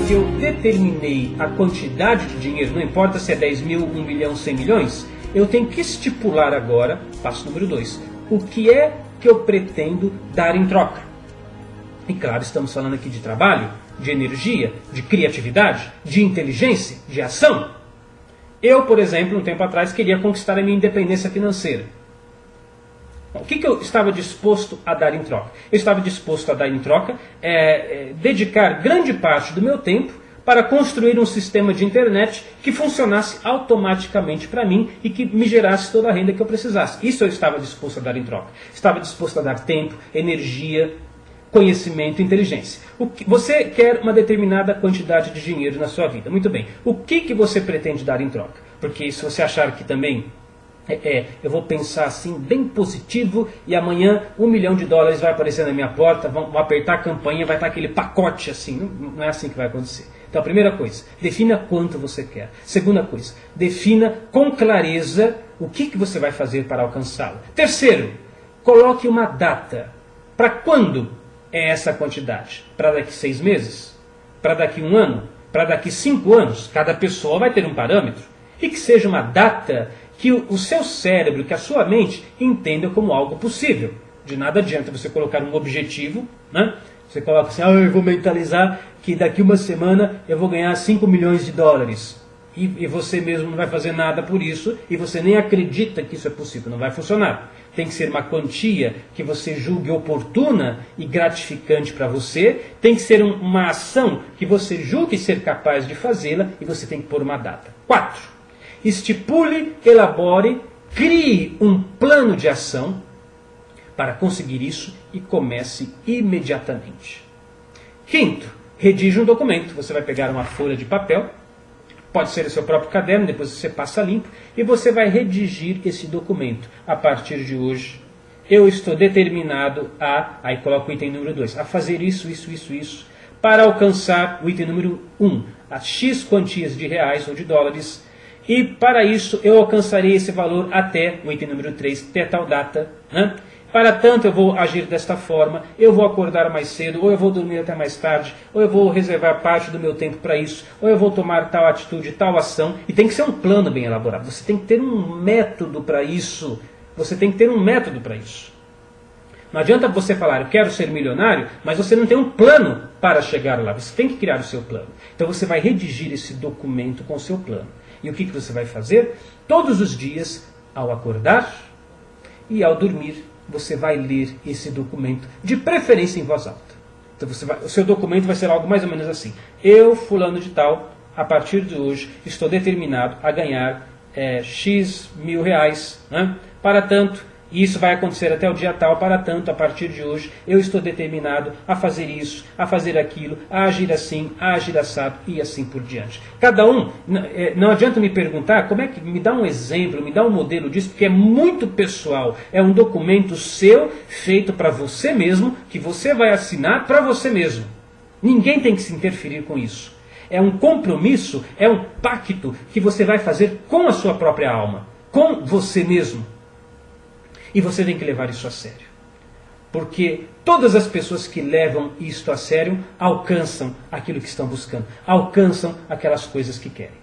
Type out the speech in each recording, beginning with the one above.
que eu determinei a quantidade de dinheiro, não importa se é 10 mil, 1 milhão, 100 milhões, eu tenho que estipular agora, passo número 2, o que é que eu pretendo dar em troca. E claro, estamos falando aqui de trabalho, de energia, de criatividade, de inteligência, de ação. Eu, por exemplo, um tempo atrás, queria conquistar a minha independência financeira. O que eu estava disposto a dar em troca? Eu estava disposto a dar em troca, dedicar grande parte do meu tempo para construir um sistema de internet que funcionasse automaticamente para mim e que me gerasse toda a renda que eu precisasse. Isso eu estava disposto a dar em troca. Estava disposto a dar tempo, energia, conhecimento e inteligência. Você quer uma determinada quantidade de dinheiro na sua vida. Muito bem. O que você pretende dar em troca? Porque se você achar que também eu vou pensar assim, bem positivo, e amanhã $1 milhão vai aparecer na minha porta, vão apertar a campainha, vai estar aquele pacote assim. Não é assim que vai acontecer. Então a primeira coisa, defina quanto você quer. Segunda coisa, defina com clareza o que você vai fazer para alcançá-lo. Terceiro, coloque uma data. Para quando é essa quantidade? Para daqui 6 meses? Para daqui 1 ano? Para daqui 5 anos? Cada pessoa vai ter um parâmetro. E que seja uma data que o seu cérebro, que a sua mente entenda como algo possível. De nada adianta você colocar um objetivo, né? Você coloca assim, eu vou mentalizar que daqui 1 semana eu vou ganhar $5 milhões. E você mesmo não vai fazer nada por isso, e você nem acredita que isso é possível, não vai funcionar. Tem que ser uma quantia que você julgue oportuna e gratificante para você, tem que ser uma ação que você julgue ser capaz de fazê-la, e você tem que pôr uma data. 4. Estipule, elabore, crie um plano de ação para conseguir isso e comece imediatamente. 5. Redige um documento. Você vai pegar uma folha de papel, pode ser o seu próprio caderno, depois você passa limpo, e você vai redigir esse documento. A partir de hoje, eu estou determinado aí coloco o item número 2, a fazer isso, para alcançar o item número 1, as X quantias de reais ou de dólares, e para isso eu alcançarei esse valor até o item número 3, até tal data, né? Para tanto eu vou agir desta forma, eu vou acordar mais cedo, ou eu vou dormir até mais tarde, ou eu vou reservar parte do meu tempo para isso, ou eu vou tomar tal atitude, tal ação. E tem que ser um plano bem elaborado, você tem que ter um método para isso. Você tem que ter um método para isso. Não adianta você falar, eu quero ser milionário, mas você não tem um plano para chegar lá. Você tem que criar o seu plano. Então você vai redigir esse documento com o seu plano. E o que você vai fazer? Todos os dias, ao acordar e ao dormir, você vai ler esse documento, de preferência em voz alta. Então o seu documento vai ser algo mais ou menos assim. Eu, fulano de tal, a partir de hoje, estou determinado a ganhar X mil reais, né? Para tanto, e isso vai acontecer até o dia tal, para tanto, a partir de hoje, eu estou determinado a fazer isso, a fazer aquilo, a agir assim, a agir assado, e assim por diante. Cada um, não adianta me perguntar, como é que, me dá um exemplo, me dá um modelo disso, porque é muito pessoal, é um documento seu, feito para você mesmo, que você vai assinar para você mesmo. Ninguém tem que se interferir com isso. É um compromisso, é um pacto que você vai fazer com a sua própria alma, com você mesmo. E você tem que levar isso a sério. Porque todas as pessoas que levam isto a sério alcançam aquilo que estão buscando. Alcançam aquelas coisas que querem.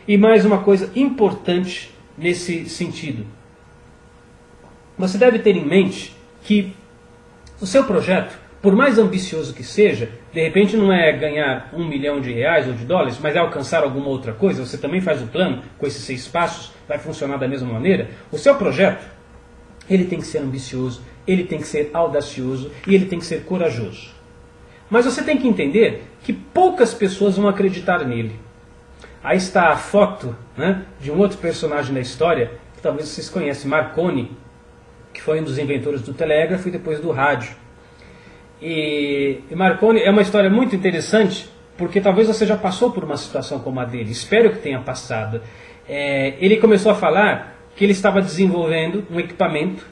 E mais uma coisa importante nesse sentido. Você deve ter em mente que o seu projeto, por mais ambicioso que seja, de repente não é ganhar $1 milhão ou de dólares, mas é alcançar alguma outra coisa. Você também faz o plano com esses 6 passos, vai funcionar da mesma maneira. O seu projeto, ele tem que ser ambicioso, ele tem que ser audacioso e ele tem que ser corajoso. Mas você tem que entender que poucas pessoas vão acreditar nele. Aí está a foto, né, de um outro personagem da história, que talvez vocês conhecem, Marconi, que foi um dos inventores do telégrafo e depois do rádio. E Marconi é uma história muito interessante, porque talvez você já passou por uma situação como a dele. Espero que tenha passado. Ele começou a falar que ele estava desenvolvendo um equipamento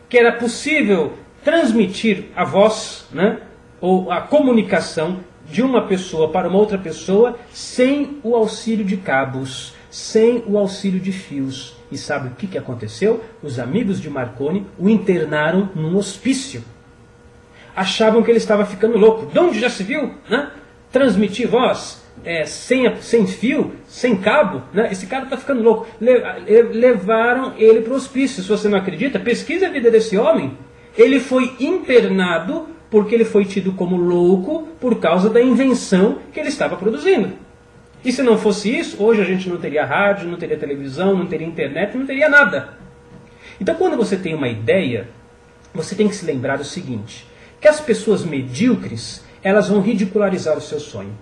que era possível transmitir a voz, né, ou a comunicação de uma pessoa para uma outra pessoa sem o auxílio de cabos, sem o auxílio de fios. E sabe o que aconteceu? Os amigos de Marconi o internaram num hospício. Achavam que ele estava ficando louco. De onde já se viu, né? transmitir voz sem fio, sem cabo, né? Esse cara está ficando louco. Levaram ele para o hospício. Se você não acredita, pesquisa a vida desse homem. Ele foi internado porque ele foi tido como louco por causa da invenção que ele estava produzindo. E se não fosse isso, hoje a gente não teria rádio, não teria televisão, não teria internet, não teria nada. Então quando você tem uma ideia, você tem que se lembrar do seguinte, que as pessoas medíocres, elas vão ridicularizar o seu sonho.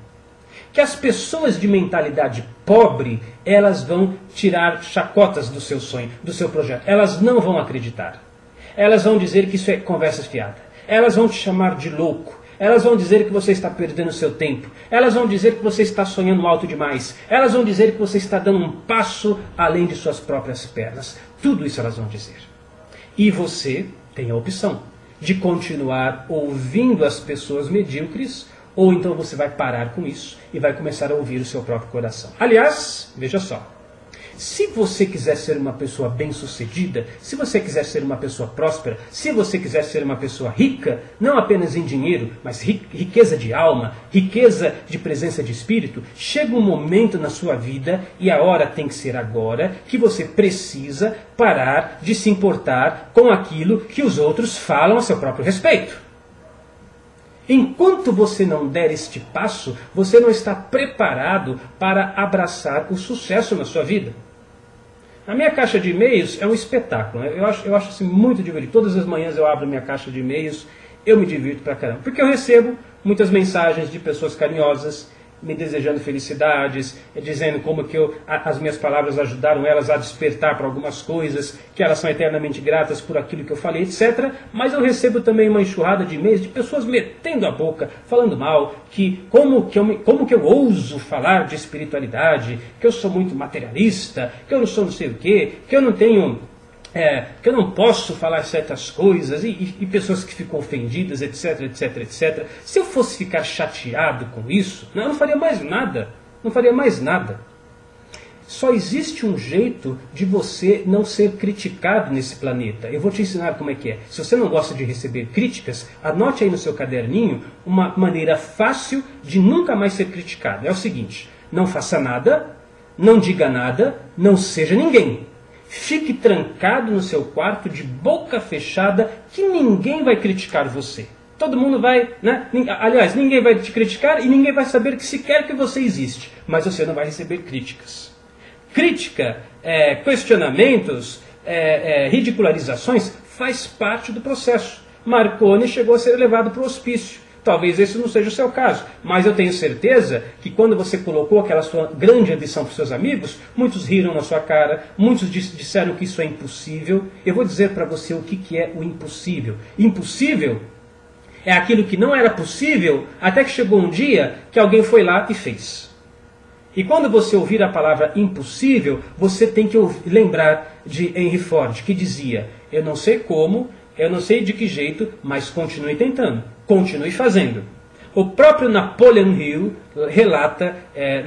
Que as pessoas de mentalidade pobre, elas vão tirar chacotas do seu sonho, do seu projeto. Elas não vão acreditar. Elas vão dizer que isso é conversa fiada. Elas vão te chamar de louco. Elas vão dizer que você está perdendo seu tempo. Elas vão dizer que você está sonhando alto demais. Elas vão dizer que você está dando um passo além de suas próprias pernas. Tudo isso elas vão dizer. E você tem a opção de continuar ouvindo as pessoas medíocres, ou então você vai parar com isso e vai começar a ouvir o seu próprio coração. Aliás, veja só. Se você quiser ser uma pessoa bem-sucedida, se você quiser ser uma pessoa próspera, se você quiser ser uma pessoa rica, não apenas em dinheiro, mas riqueza de alma, riqueza de presença de espírito, chega um momento na sua vida, e a hora tem que ser agora, que você precisa parar de se importar com aquilo que os outros falam a seu próprio respeito. Enquanto você não der este passo, você não está preparado para abraçar o sucesso na sua vida. A minha caixa de e-mails é um espetáculo. Eu acho assim, muito divertido. Todas as manhãs eu abro minha caixa de e-mails, eu me divirto pra caramba. Porque eu recebo muitas mensagens de pessoas carinhosas, me desejando felicidades, dizendo como que as minhas palavras ajudaram elas a despertar para algumas coisas, que elas são eternamente gratas por aquilo que eu falei, etc. Mas eu recebo também uma enxurrada de e-mails de pessoas metendo a boca, falando mal, que como que eu ouso falar de espiritualidade, que eu sou muito materialista, que eu não sou não sei o quê, que eu não tenho... que eu não posso falar certas coisas, e pessoas que ficam ofendidas, etc, etc, etc. Se eu fosse ficar chateado com isso, eu não faria mais nada. Não faria mais nada. Só existe um jeito de você não ser criticado nesse planeta. Eu vou te ensinar como é que é. Se você não gosta de receber críticas, anote aí no seu caderninho uma maneira fácil de nunca mais ser criticado. É o seguinte, não faça nada, não diga nada, não seja ninguém. Fique trancado no seu quarto de boca fechada que ninguém vai criticar você. Todo mundo vai, né? Aliás, ninguém vai te criticar e ninguém vai saber que sequer que você existe. Mas você não vai receber críticas. Crítica, questionamentos, ridicularizações faz parte do processo. Marconi chegou a ser levado para o hospício. Talvez esse não seja o seu caso, mas eu tenho certeza que quando você colocou aquela sua grande ambição para os seus amigos, muitos riram na sua cara, muitos disseram que isso é impossível. Eu vou dizer para você o que é o impossível. Impossível é aquilo que não era possível até que chegou um dia que alguém foi lá e fez. E quando você ouvir a palavra impossível, você tem que lembrar de Henry Ford, que dizia, eu não sei como, eu não sei de que jeito, mas continue tentando, continue fazendo. O próprio Napoleon Hill relata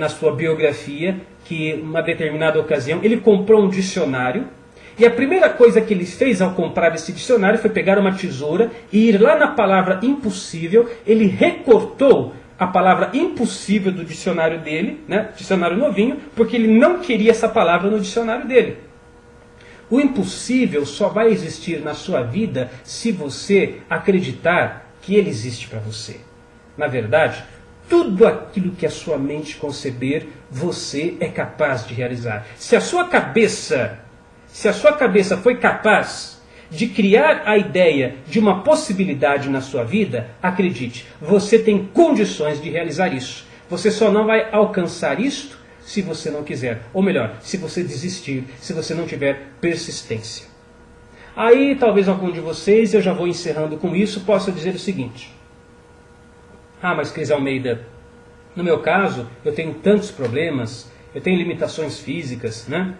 na sua biografia que, em uma determinada ocasião, ele comprou um dicionário, e a primeira coisa que ele fez ao comprar esse dicionário foi pegar uma tesoura e ir lá na palavra impossível, ele recortou a palavra impossível do dicionário dele, né, dicionário novinho, porque ele não queria essa palavra no dicionário dele. O impossível só vai existir na sua vida se você acreditar que ele existe para você. Na verdade, tudo aquilo que a sua mente conceber, você é capaz de realizar. Se a sua cabeça foi capaz de criar a ideia de uma possibilidade na sua vida, acredite, você tem condições de realizar isso. Você só não vai alcançar isto se você não quiser. Ou melhor, se você desistir, se você não tiver persistência. Aí, talvez algum de vocês, eu já vou encerrando com isso, possa dizer o seguinte. Mas Cris Almeida, no meu caso, eu tenho tantos problemas, eu tenho limitações físicas, né?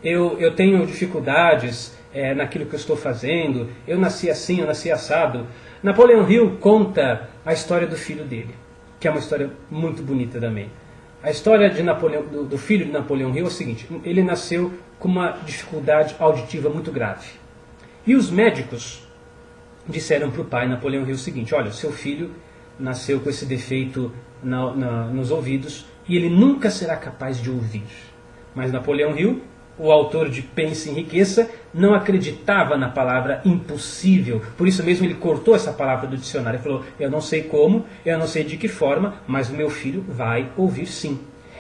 Eu tenho dificuldades naquilo que eu estou fazendo, eu nasci assim, eu nasci assado. Napoleon Hill conta a história do filho dele, que é uma história muito bonita também. A história de do filho de Napoleon Hill é o seguinte, ele nasceu com uma dificuldade auditiva muito grave. E os médicos disseram para o pai Napoleon Hill o seguinte, olha, seu filho nasceu com esse defeito nos ouvidos e ele nunca será capaz de ouvir. Mas Napoleão Hill, o autor de Pense e Enriqueça, não acreditava na palavra impossível. Por isso mesmo ele cortou essa palavra do dicionário. Ele falou, eu não sei como, eu não sei de que forma, mas o meu filho vai ouvir sim.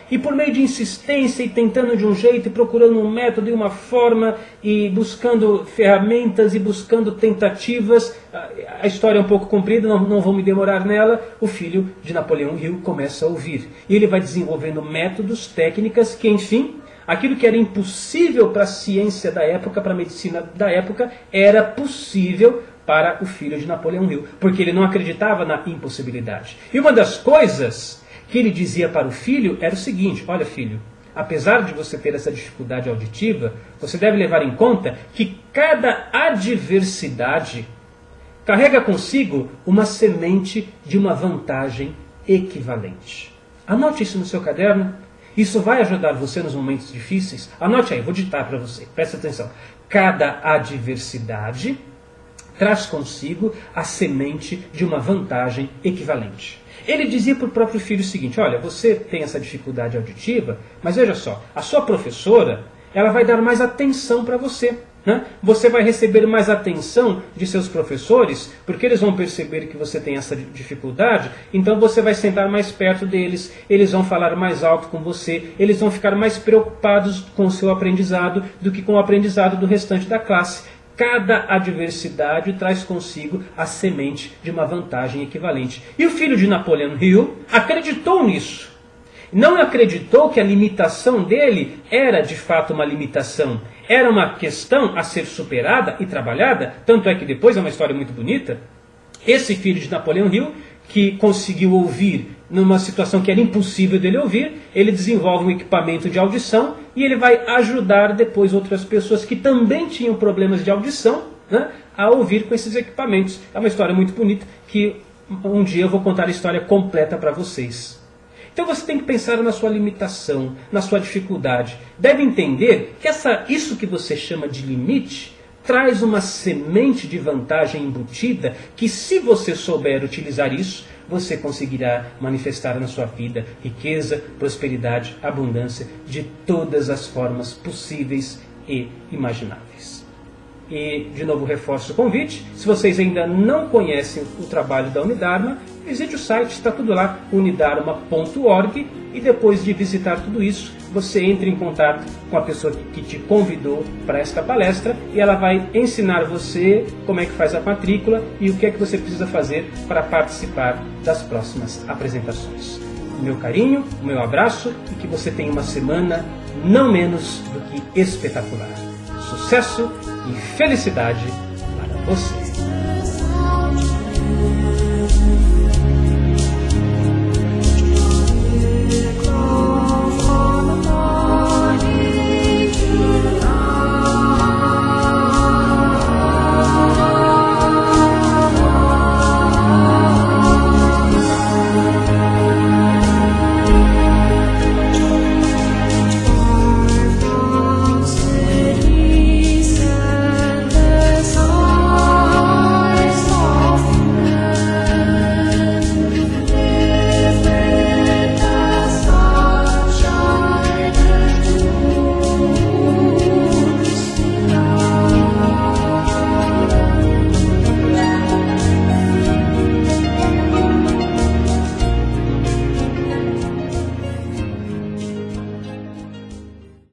E por meio de insistência e tentando de um jeito, e procurando um método e uma forma, e buscando ferramentas e buscando tentativas, a história é um pouco comprida, não vou me demorar nela, o filho de Napoleão Hill começa a ouvir. E ele vai desenvolvendo métodos, técnicas que, enfim, aquilo que era impossível para a ciência da época, para a medicina da época, era possível para o filho de Napoleão Hill, porque ele não acreditava na impossibilidade. E uma das coisas que ele dizia para o filho era o seguinte, olha filho, apesar de você ter essa dificuldade auditiva, você deve levar em conta que cada adversidade carrega consigo uma semente de uma vantagem equivalente. Anote isso no seu caderno, isso vai ajudar você nos momentos difíceis. Anote aí, vou ditar para você, presta atenção. Cada adversidade traz consigo a semente de uma vantagem equivalente. Ele dizia para o próprio filho o seguinte, olha, você tem essa dificuldade auditiva, mas veja só, a sua professora, ela vai dar mais atenção para você. Né? Você vai receber mais atenção de seus professores, porque eles vão perceber que você tem essa dificuldade, então você vai sentar mais perto deles, eles vão falar mais alto com você, eles vão ficar mais preocupados com o seu aprendizado do que com o aprendizado do restante da classe. Cada adversidade traz consigo a semente de uma vantagem equivalente. E o filho de Napoleão Hill acreditou nisso. Não acreditou que a limitação dele era de fato uma limitação. Era uma questão a ser superada e trabalhada. Tanto é que depois é uma história muito bonita. Esse filho de Napoleão Hill, que conseguiu ouvir numa situação que era impossível dele ouvir, ele desenvolve um equipamento de audição e ele vai ajudar depois outras pessoas que também tinham problemas de audição, né, a ouvir com esses equipamentos. É uma história muito bonita que um dia eu vou contar a história completa para vocês. Então você tem que pensar na sua limitação, na sua dificuldade. Deve entender que isso que você chama de limite traz uma semente de vantagem embutida que, se você souber utilizar isso, você conseguirá manifestar na sua vida riqueza, prosperidade, abundância de todas as formas possíveis e imagináveis. E, de novo, reforço o convite. Se vocês ainda não conhecem o trabalho da Unidarma, visite o site, está tudo lá, unidarma.org, e depois de visitar tudo isso, você entra em contato com a pessoa que te convidou para esta palestra e ela vai ensinar você como é que faz a matrícula e o que é que você precisa fazer para participar das próximas apresentações. O meu carinho, o meu abraço e que você tenha uma semana não menos do que espetacular. Sucesso e felicidade para você!